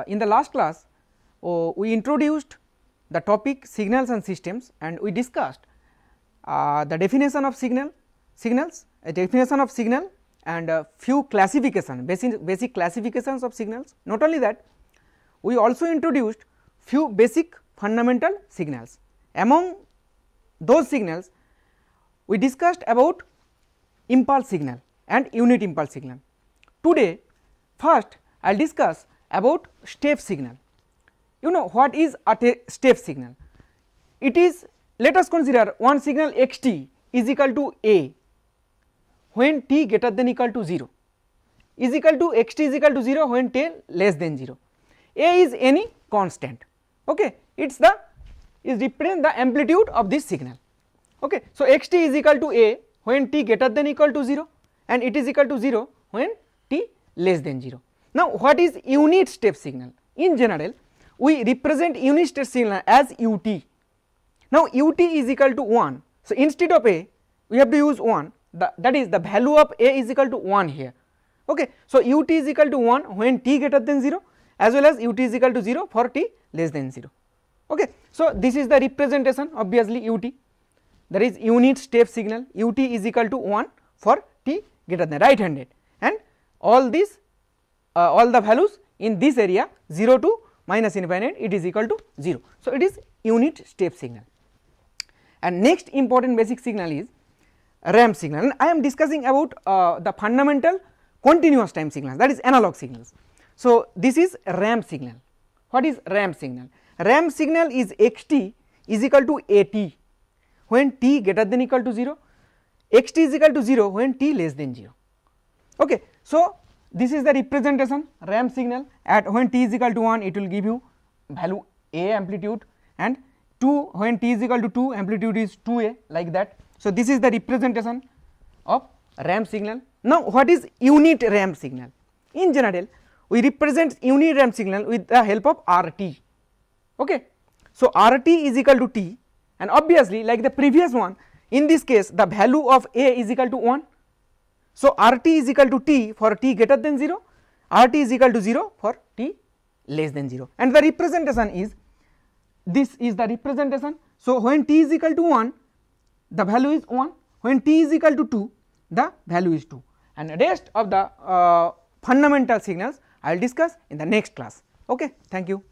in the last class we introduced the topic signals and systems, and we discussed the definition of signals, a definition of signal and few classification, basic classifications of signals. Not only that, we also introduced few basic fundamental signals. Among those signals, we discussed about impulse signal and unit impulse signal. Today, first I will discuss about step signal. You know what is a step signal? It is, let us consider one signal x t is equal to a when t greater than equal to 0, is equal to x t is equal to 0 when t less than 0. A is any constant, okay. It is represent the amplitude of this signal, okay. So, x t is equal to a when t greater than equal to 0 and it is equal to 0 when t less than 0. Now, what is unit step signal? In general, we represent unit step signal as ut. Now, ut is equal to 1. So, instead of a we have to use 1, that is the value of a is equal to 1 here, okay. So, ut is equal to 1 when t greater than 0 as well as ut is equal to 0 for t less than 0, okay. So, this is the representation obviously ut, that is unit step signal, ut is equal to 1 for t greater than right handed, and all these all the values in this area 0 to minus infinite it is equal to 0. So, it is unit step signal. And next important basic signal is ramp signal, and I am discussing about the fundamental continuous time signals, that is analog signals. So, this is ramp signal. What is ramp signal? Ramp signal is x t is equal to a t when t greater than equal to 0, x t is equal to 0 when t less than 0, okay. So, this is the representation ramp signal. At when t is equal to 1 it will give you value a amplitude, and 2 when t is equal to 2 amplitude is 2a, like that. So, this is the representation of ramp signal. Now, what is unit ramp signal? In general, we represent unit ramp signal with the help of RT, okay. So, RT is equal to t, and obviously like the previous one, in this case the value of a is equal to 1. So, RT is equal to t for t greater than 0, RT is equal to 0 for t less than 0, and the representation is, this is the representation. So, when t is equal to 1 the value is 1, when t is equal to 2 the value is 2, and rest of the fundamental signals I will discuss in the next class, okay. Thank you.